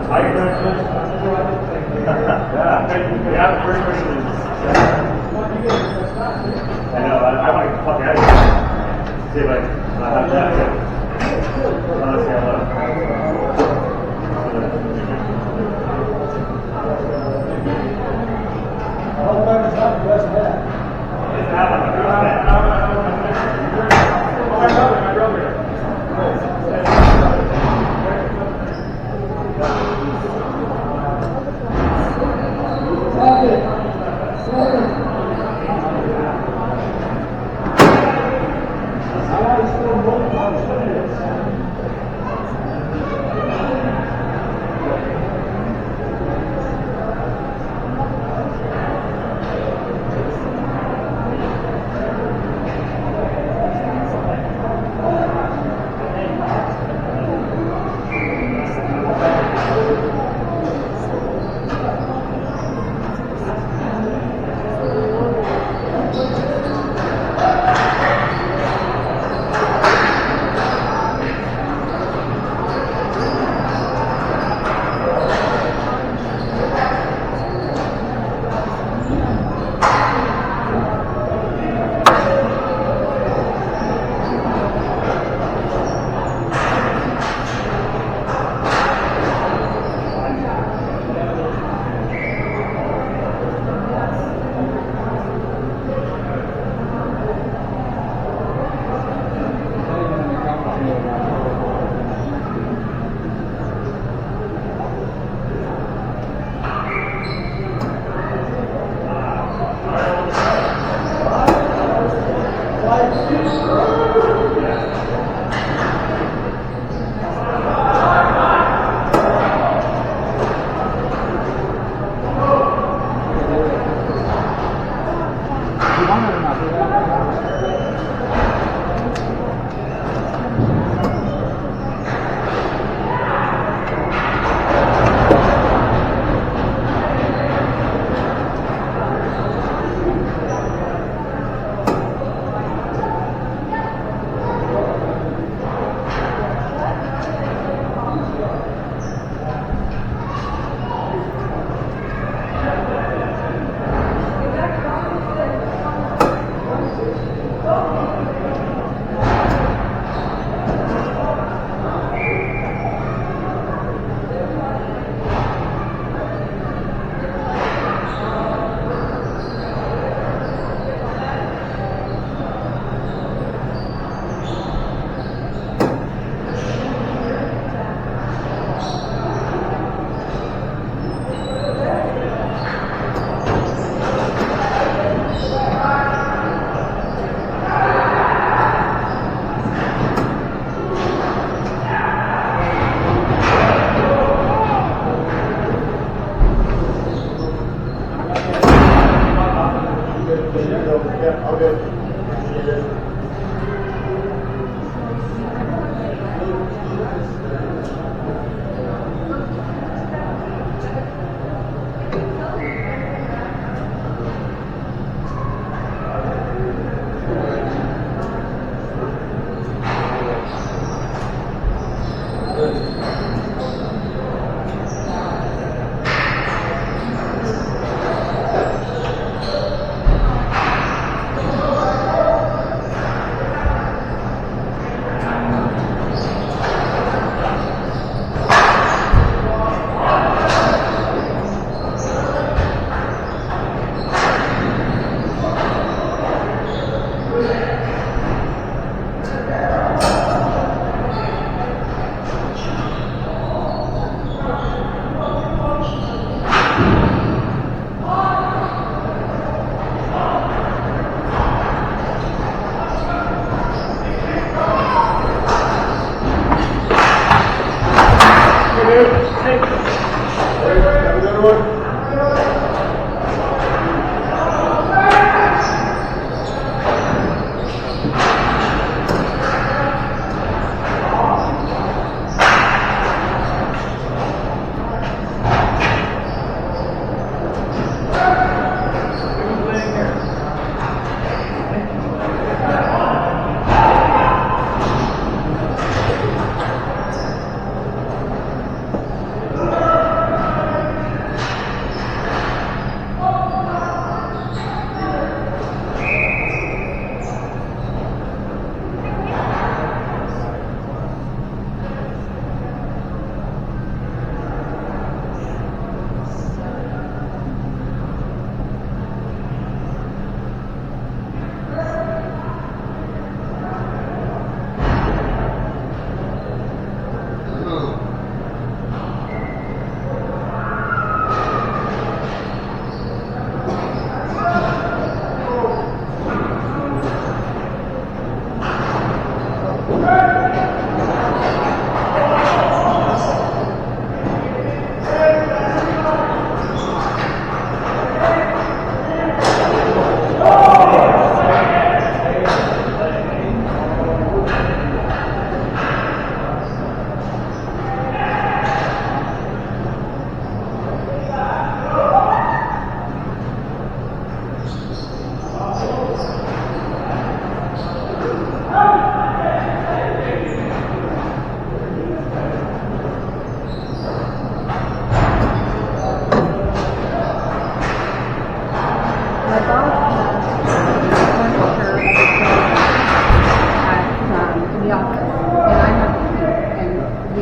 Yeah, the first person is. I know, I want to fuck out of here. See if I have that. Let's see how low.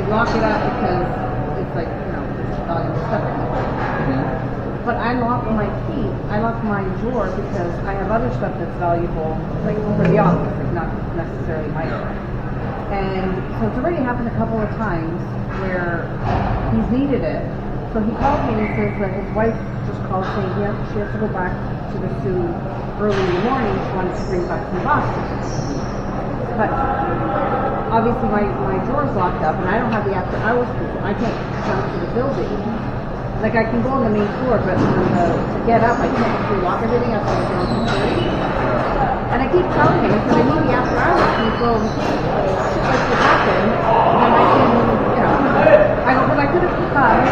lock it up because it's like, you know, valuable stuff. But I lock my key. I lock my drawer because I have other stuff that's valuable, like for the office, like not necessarily my stuff. And so it's already happened a couple of times where he's needed it. So he called me and he says that his wife just called saying she has to go back to the zoo early in the morning. She wanted to bring back some boxes. But obviously my drawer's locked up and I don't have the after hours people. I can't come to the building. Like I can go on the main floor, but to get up I can't actually lock everything up on the ground security. And I keep telling him, because I need the after hours people, like to happen, then I can, you know, I go, but I could have come,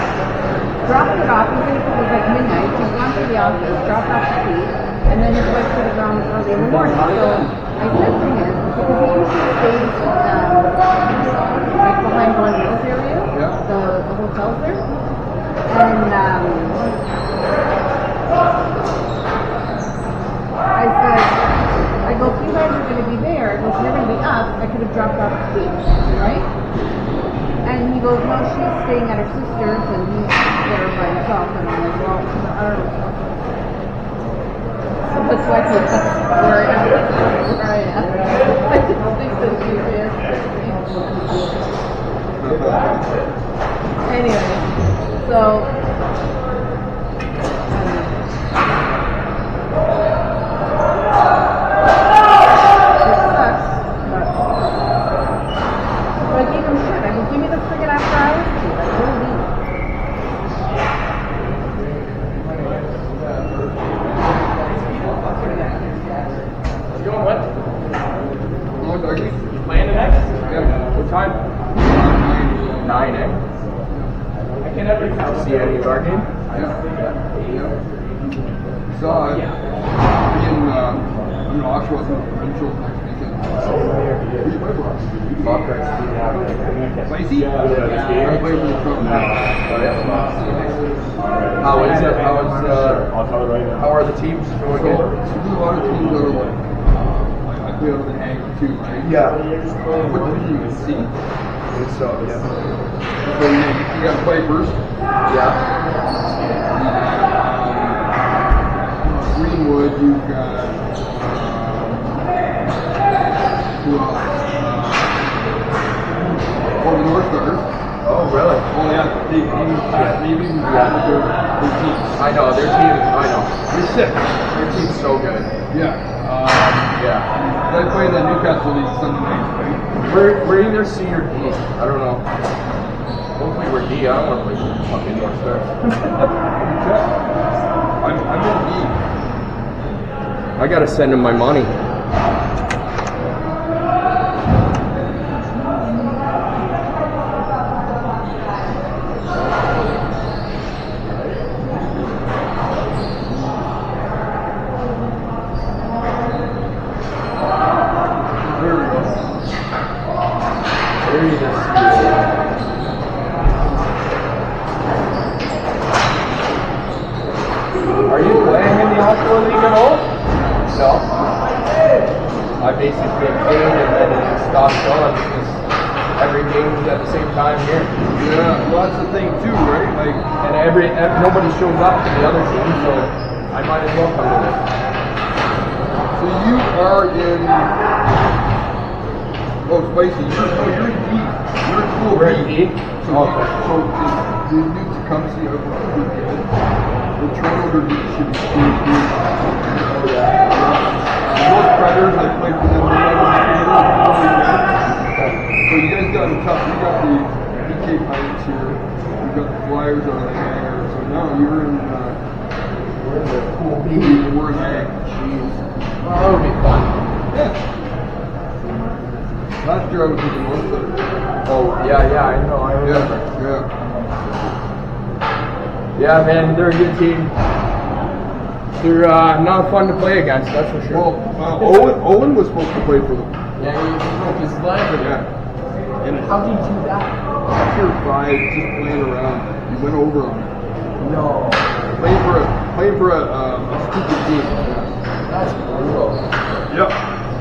dropped it off, even if it was like midnight, he's gone to the office, dropped off the key, and then his wife could have gone early in the morning. So I said to him, because he usually stays like behind Glen Mills area, the hotel's there, and I said, I go, if you guys are going to be there, if you're going to be up, I could have dropped off the key, right? And he goes, no, she's staying at her sister's and he's there by himself. And I'm like, well, I don't know. So that's why I said, where I am. I didn't think that she is. Anyway, so, I gave him shit. I go, give me the friggin' after hours key. Like, what do you You going what? Hello, Dougie. You playing tonight? Yeah. What time? 9, eh? I can never see any of our game. Yeah. So, I'm in Oshawa with the provincial next weekend. Who you play for? Viperz. Spicy? I play for the Trump. How is it? How are the teams going? So, there's a lot of teams that are like, I play out of the hang too, right? Yeah. What division is C? So, yeah. So you got Viperz. Yeah. Greenwood, you've got who else? The North Stars. Oh, really? Oh yeah, they even got their teams. I know, their team, I know. They're sick. Their team's so good. Yeah. Yeah. They play the Newcastle League Sunday night, right? We're either C or D. I don't know. Hopefully we're D. I don't want to play for fucking North Stars. I'm in D. I gotta send him my money. There we go. There he is. Are you playing in the Oshawa League at all? No. I basically played and then it stopped going because every game was at the same time here. Yeah, well that's the thing too, right? Like, And nobody shows up to the other team, so I might as well come to this. so you are in. Oh, Spicy. You're in D. You're in Pool We're in D? So, Okay. so the new Tecumseh of the Toronto League should be Pool D. Oh, yeah. Those Predators, I played for them. So you guys got it tough. You got the DK Pirates here. You got the Flyers out of the hangar. So now you're in. We're in the Pool B. We're in A. Jeez. Well, that would be fun. Yeah. Last year I was with the North Stars. Oh, yeah, I know, I remember. Yeah. Yeah, man, they're a good team. They're not fun to play against, that's for sure. Well, Owen was supposed to play for them. Yeah, he broke his leg. Yeah. And How did you do that? after 5, just playing around, he went over on it. No. Playing for a stupid team. Yeah. That's brutal. Yep.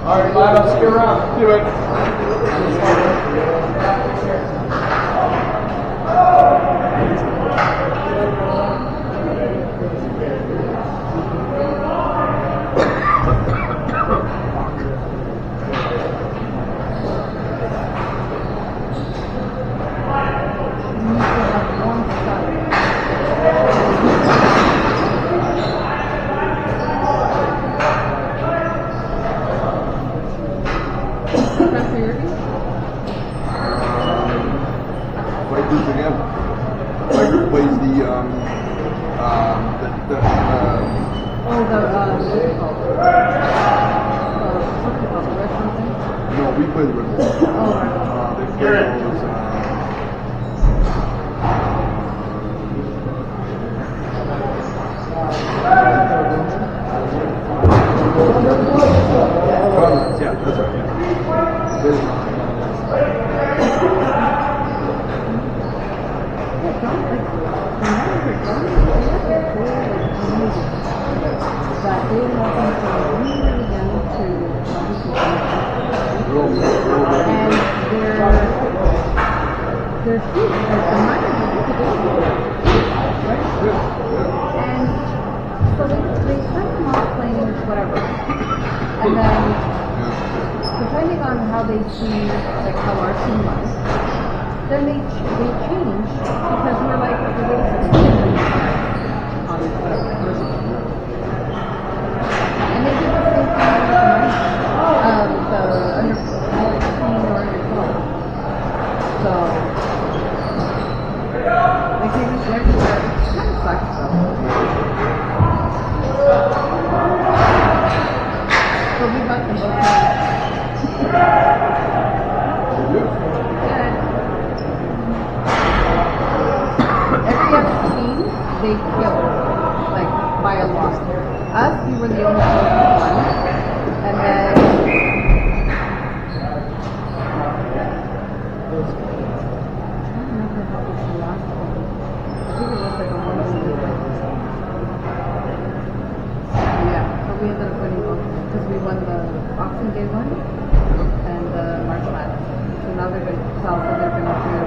Alright, lad, I'll see you around. See you, man. group again. Viperz plays the what's it called? Something called Red something? no, we play the Red Bull. Oh, They play those. Conrads, yeah, that's right. Yeah. But they want them from really young to and they're cute, like the minors are together, right? And so they start them off playing whatever, and then depending on how they see, like how our team was, then they change because we're like the basic and they do the same thing with the minors, the under 14 or under 12. So they take us everywhere. It kind of sucks though. So we got them both nice. Every other team they killed, like by a lot. Us, we were the only one, and then we ended up winning both because we won the Boxing Day one and the March Madness. So now they're going to tell us they're going to do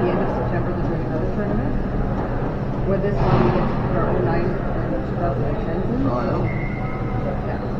the end of September. They're doing another tournament. Where this one we get to put our 09 and 2010s in. Oh, I know. Yeah.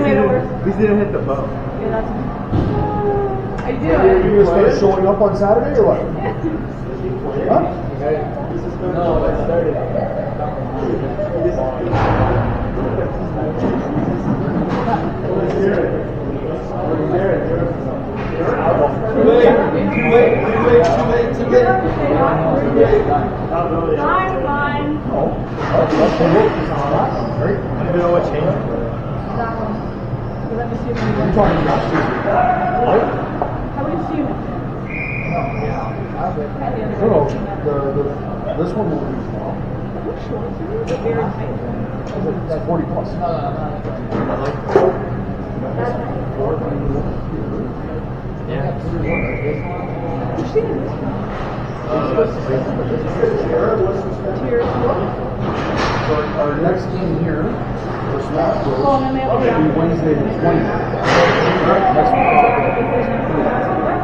At least didn't hit the boat. Yeah, that's. I do. You gonna start showing up on Saturday or what? Huh? No, it started. I'm fine. Great. I don't even know what changed. That one. Let me see if You're we talking about what? How would you see it? No, this one will be small. Which one? It's very tight. That's 40 plus. You've seen this one. Cheers. Our next game here, for SWAT, Oh, and then will be Wednesday the 20th. Next week.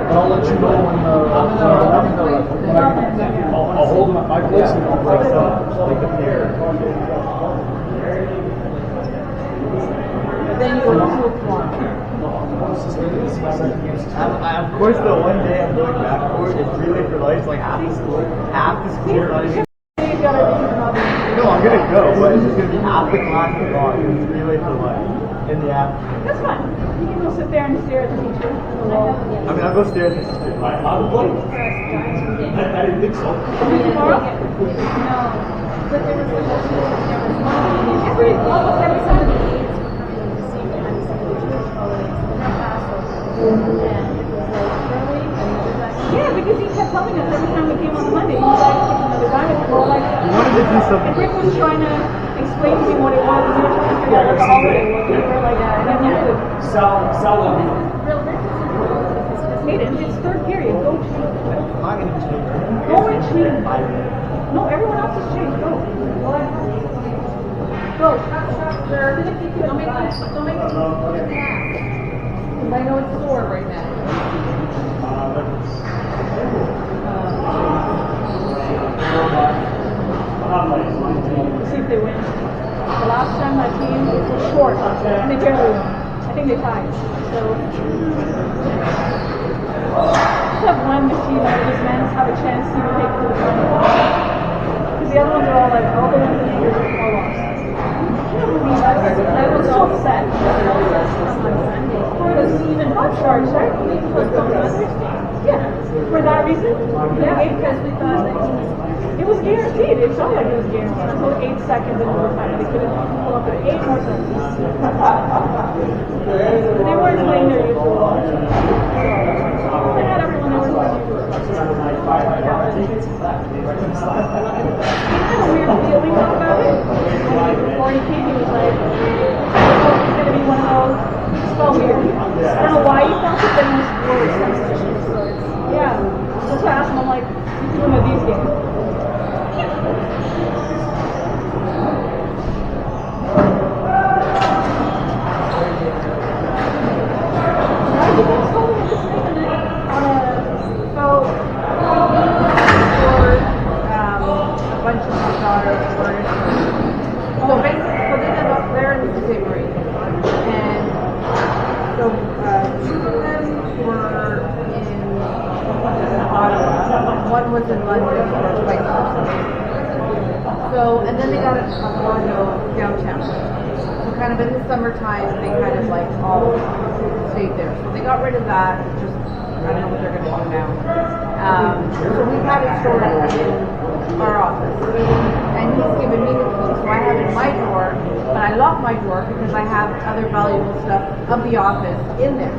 But I'll let you know when I'll hold them at my place and I'll break them up. They can hear. Then you go to tomorrow. Of course, the one day I'm going back for is relay for life. Like half the school running. No, I'm gonna go, but it's just gonna be half the class is gone. It's relay for life in the afternoon. That's fine. You can go sit there and stare at the teacher. I mean, I'll go stairs and sister. I didn't think so. Tomorrow? No, but there was almost every some of the aides were coming in the same time as the Jewish holidays. telling us every time we came on Monday, you guys picked another guy. And we're like, wanted to do something. and Rick was trying to explain to me what it was, and we were trying to figure out what the holiday was. And we were like, I never knew. Sell them. Real Rick is just made it. It's third period. Go change. I'm not gonna change. Go and change. No, everyone else has changed. Go. Go. Don't make it. Don't make it. I know it's sore right now. See if they win. The last time my team was short, and they barely won. I think they tied. So, let's have one team out of this man have a chance to even take to the final. Because the other ones are all like, all the ones in the year are lost. I was so upset. For the Stephen Buck starts, right? We postponed others. Yeah. For that reason? Yeah, because we thought that it was guaranteed. It felt like it was guaranteed until 8 seconds in overtime. They couldn't pull up at 8 more seconds. They weren't playing their usual. They had everyone that was playing their usual. I had a weird feeling about it. Before he came, he was like, oh, it's going to be one of those. It felt weird. I don't know why he felt it, but it was worse. So it's, yeah. That's why I asked him, I'm like, who's doing with these games? Was in London or vice versa. So, and then they got a condo downtown. So kind of in the summertime, they kind of like all stayed there. So they got rid of that, just, I don't know what they're going to do now. So we've had it stored in our office. And he's given me the key, so I have it in my drawer, but I lock my drawer because I have other valuable stuff of the office in there.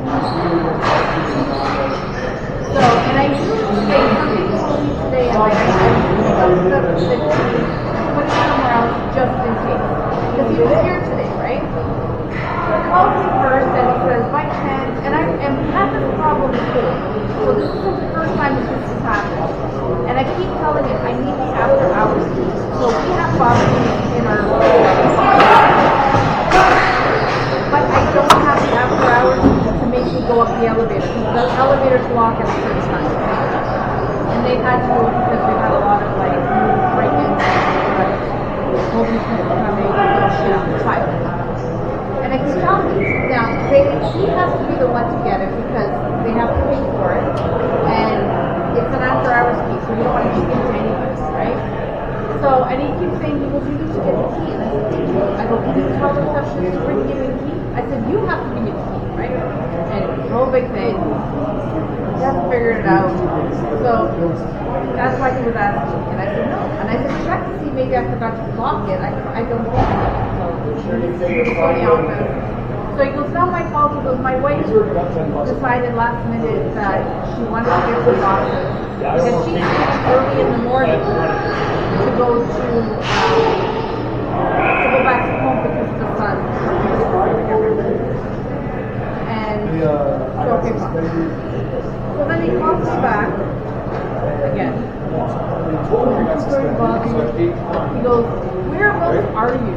So, and I usually say something today, and like I usually stuff that put it somewhere else just in case. Because he was here today, right? So he calls me first and he says, my pen, and we had this problem before. So this is the first time that this has happened. And I keep telling him I need the after hours key. So we have boxes in our but I don't have the after hours to make me go up the elevator. The elevators lock at a certain time. And they've had to, because we've had a lot of like break-ins, like holding people coming, child. And I keep telling him, now he has to be the one to get it because they have to pay for it. And it's an after hours key, so we don't want to just give it to anybody, right? So, and he keeps saying, well, you need to get the key. And I said, thank you. I go, can you tell the receptionist to bring me the key? I said, you have to give me the key, right? And it's no big thing. You haven't figured it out. So, that's why he was asking. And I said, no. And I said, check to see, maybe I forgot to lock it. I don't think so. So, it's in the office. So he goes, not my fault. He goes, my wife decided last minute that she wanted to get the boxes. Because she leaves early in the morning to go back home because of the sun. And so, okay, fine. So then he calls me back again. He goes, whereabouts are you?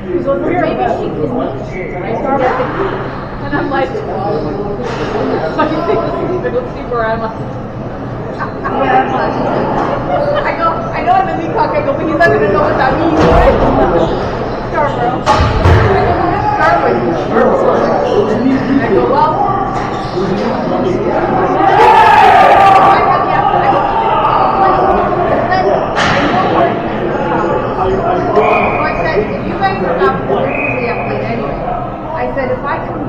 He goes, maybe she can meet you. And I start with the key. And I'm like, let's see where I'm at. I know I'm in Leacock. I go, but he's not going to know what that means, right? Scarborough. I go, Scarborough. And I go, well, I had the answer. I go, so I said, if you guys are up, we're usually up late anyway. I said, if I come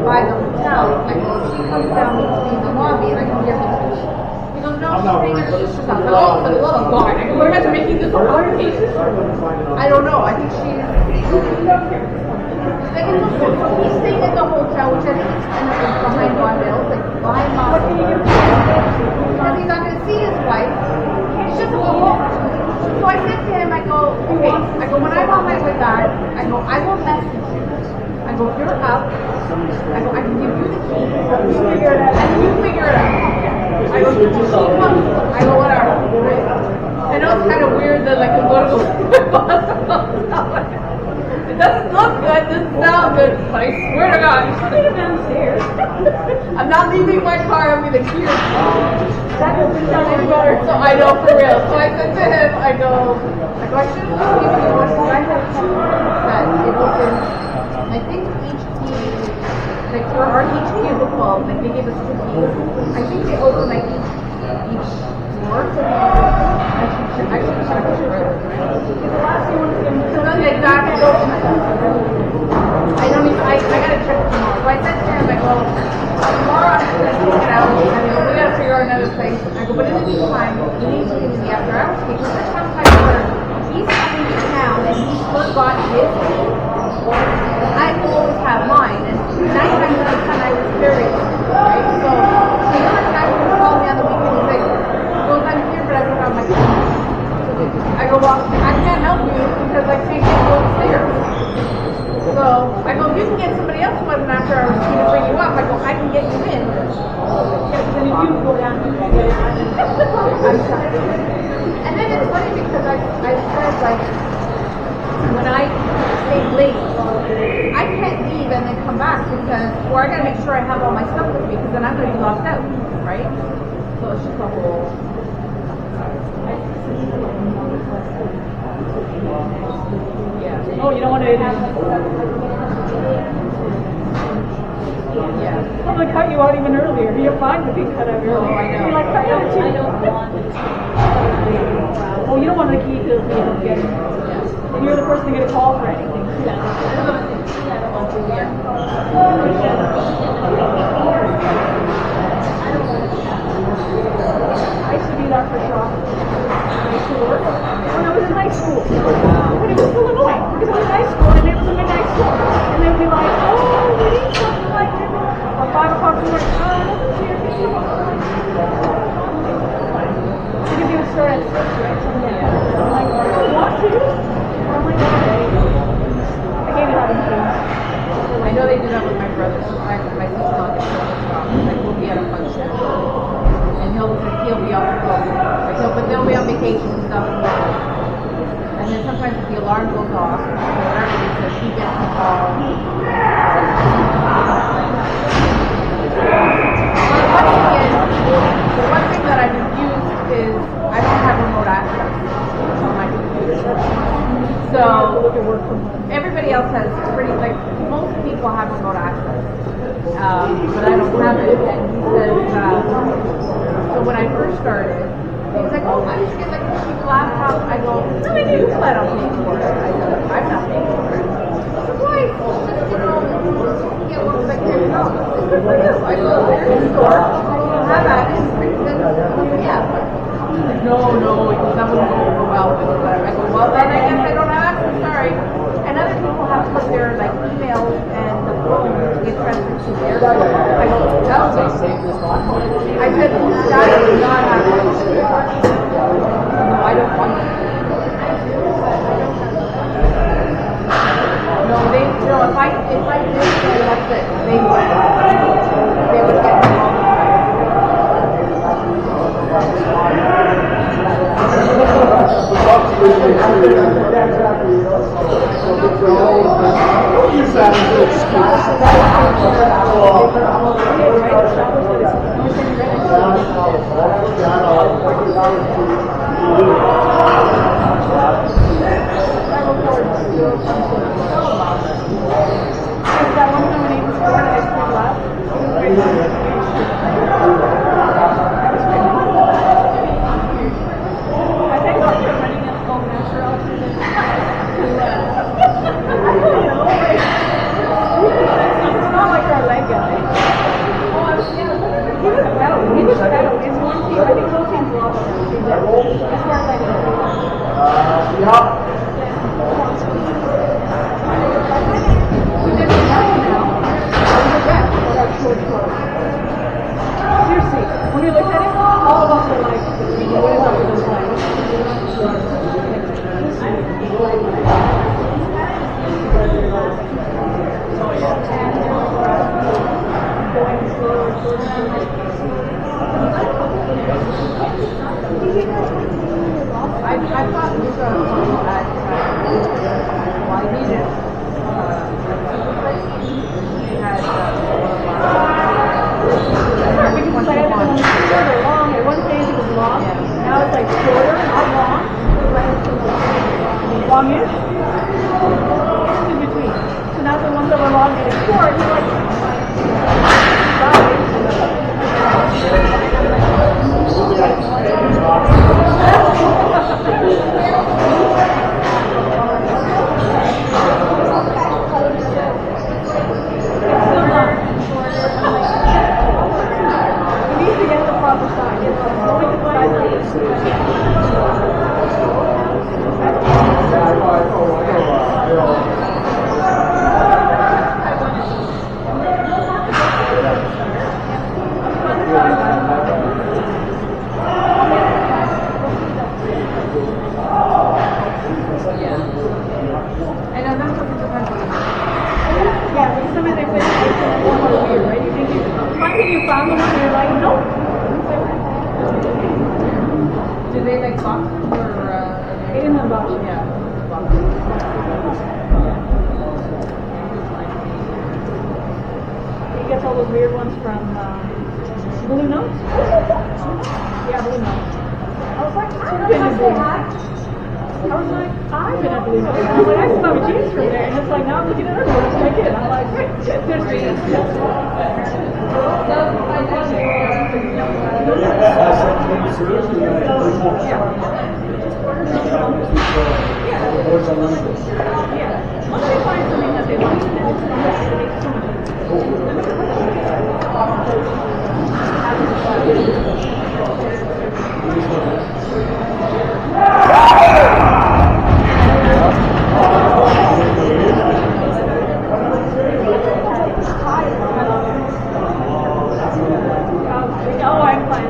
by the hotel, I go, she comes down to me in the lobby and I can give her the key. He goes, no, she's staying at her sister's house. Oh, for the love of God. I go, we're not making this a hard case. I don't know. I think she's like, he's staying at the hotel, which I think is kind of behind Don Mills, like behind Mom. Because he's not going to see his wife. go, if you're up, I go, I can give you the key. You figure it out. And you figure it out. I go, I go, whatever. Right? I know it's kind of weird that like I'm going to go it doesn't look good, doesn't sound good, but I swear to God, you should have downstairs. I'm not leaving my car, I'm gonna hear it. That doesn't sound any better. So I know for real. So I said to him, I go, I should have just given you one because I have two that it opens. I think each key, like for our each cubicle, like they gave us 2 keys. I think they open like each door. I should check it right. The last you want to give me exactly. I don't even, I gotta check it tomorrow. So I said to him, I go, tomorrow I'm gonna take it out. I go, we gotta figure out another place. I go, but in the meantime, you need to give me the after hours key because there's sometimes where he's coming to town and he's forgot his key. I always have mine, and 9 times out of 10 I was carrying it, right? So the other guy would call me on the weekend and say, well, I'm here, but I don't have my key. I go, well, I can't help you because I can't get you upstairs. So I go, if you can get somebody else with an after hours key to bring you up, I go, I can get you in. Then you go down and get it. And then it's funny because I said, like, when I stay late, I can't leave and then come back because, or I gotta make sure I have all my stuff with me because then I'm gonna be locked out, right? So it's just a whole. Oh, you don't want to have. Yeah. I'm gonna cut you out even earlier. You're fine with being cut out early. Oh, I know. You're like, cut you out too. Oh, you don't want the key to be able to get it. And you're the person to get a call for anything. I used to do that for shop. When I was in high school. But it was still annoying because I was in high school and it was a midnight store. And they would be like, oh, we need something like this. Or 5 o'clock in the morning, nothing's here. They give you a store at 6, right? I'm like, I don't want to. I'm like, okay. I hated having things. I know they do that with my brother. My sister-in-law gets a shop. Like we'll be at a function, and he'll be off the phone. Like but they'll be on vacation and stuff. And then sometimes if the alarm goes off, or whatever it is, that he gets a call. The one thing that I've used is I don't have remote access on my computer. So everybody else has pretty, like most people have remote access, but I don't have it. And he says, so when I first started, he was like, oh, why don't you get like a cheap laptop? I go, no, I do plan on paying for it. I said, I'm not paying for it. Why? You know, get one like $10. It's good for you. I go, there's a store. You have at it. Yeah. No, because that wouldn't go over well with it. I go, well, then I guess I don't have access, sorry. And other people have put their like emails and the phone to get transferred to their phone. I go, that was I said, that is not happening. No, I don't want it. No, if I did, that's it. They would get me all the time. That one time when he was born, I thought Luca at well, I needed he had because I had it on shorter, long. At one stage it was long. Now it's like shorter, not long. Longish. In between. So now the ones that were long and short, you're like, do they make boxes or in the box? Yeah. He gets all those weird ones from Blue Notes. Yeah, Blue Notes. I was like, I've been at Blue Notes. I've been at Blue Notes. I was like, I still have a jeans from there. And it's like, now I'm looking at other ones like it. I'm like, there's jeans. Once they find something that they like, then it's not I'm fine.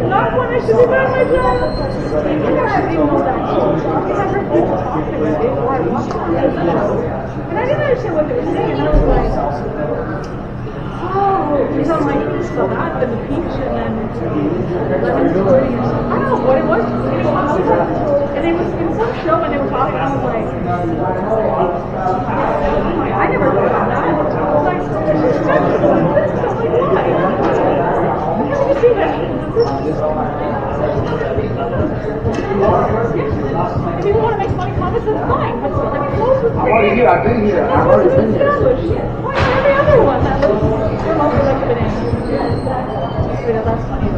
Not when I should be by myself. I didn't know that. And I didn't understand what they were saying. And I was like, oh, because I'm like, so that, and the peach, and then lemon squirting. I don't know what it was. And it was in some show, and they were talking, and I was like, I never heard about that. I was like, I'm like, why? How did you do that? If people want to make funny comments, that's fine. But I mean, those were pretty. I've been here. I've already been here. Why every other one that was also like a banana? Yeah, that's funny.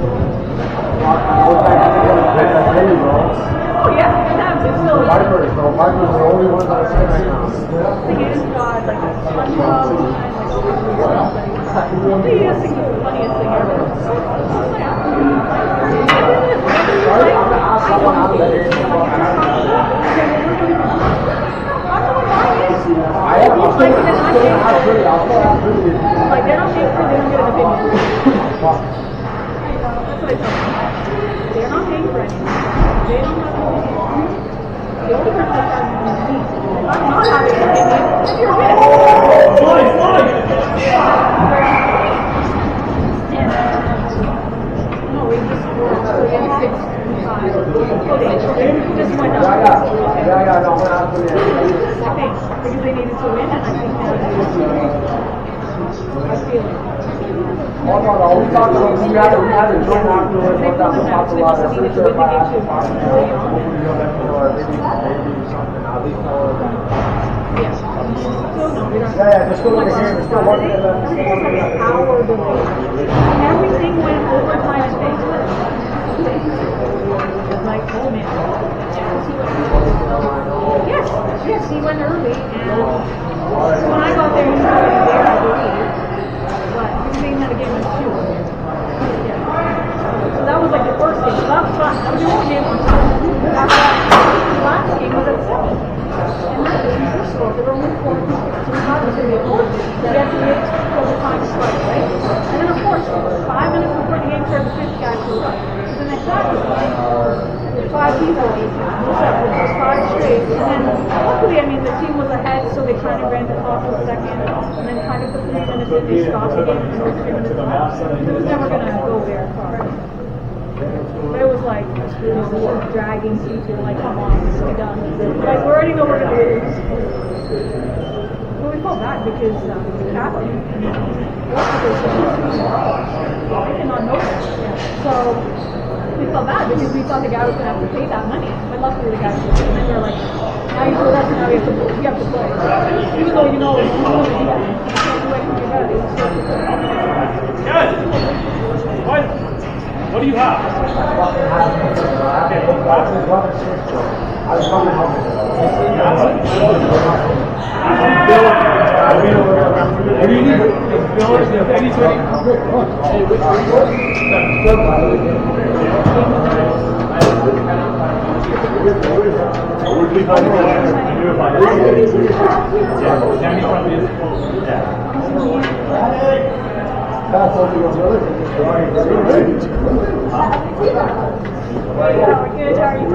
Oh yeah, it's still. Viperz, so Viperz are the only ones that are saying right now. They just got like SpongeBob and like they just think it's the funniest thing ever. Sorry, I'm gonna ask someone out there. I am. I'm still gonna ask really. I'll still ask really. Like they're not paying for it, they don't get an opinion. That's what I tell them. They're not paying for anything. They don't have an opinion. The only person that's having an opinion is me. If I'm not having an opinion, then you're with No, we just just went up. Yeah, no, I'm gonna ask really. I think because they needed to win, and I think I feel it. Oh, no, we talked about, we had a joint afterwards, but that was talked about, I'm pretty sure if I asked the party, hopefully you'll let me know, or maybe something, at least know that. Yeah. So no, we don't. Yeah, just go over here, there's still one thing left. Hour delay. And everything went overtime and things. Like, oh man. Yes, he went early, and when I got there, he was already there, I believe. But he was had a game of 2. Yeah. So that was like the first game, so that was fun. That was the only game on Sunday. After that, the last game was at 7. And that was So there were only 4 tickets. So we thought it was going to be a full game. We had to wait till the time started, right? And then of course, 5 minutes before the game started, the 5th guy showed up. So then I sat with 5 people, which was 5 straight. And then luckily, I mean, the team was ahead, so they kind of ran the clock for a second. And then kind of the 3 minutes in, they stopped the game. And there was 3 minutes left. It was never going to go very far. But it was like, you know, just dragging people, like, come on, this is done. Like, we already know we're going to lose. But we felt bad because the captain, I did not know that. So we felt bad because we thought the guy was going to have to pay that money. But luckily the guy didn't. And then they were like, now you told us, now we have to play. Even though you know it's not going to do that. You can't do anything about it. What do you have? What do you need? That's all you want to Good, how are you?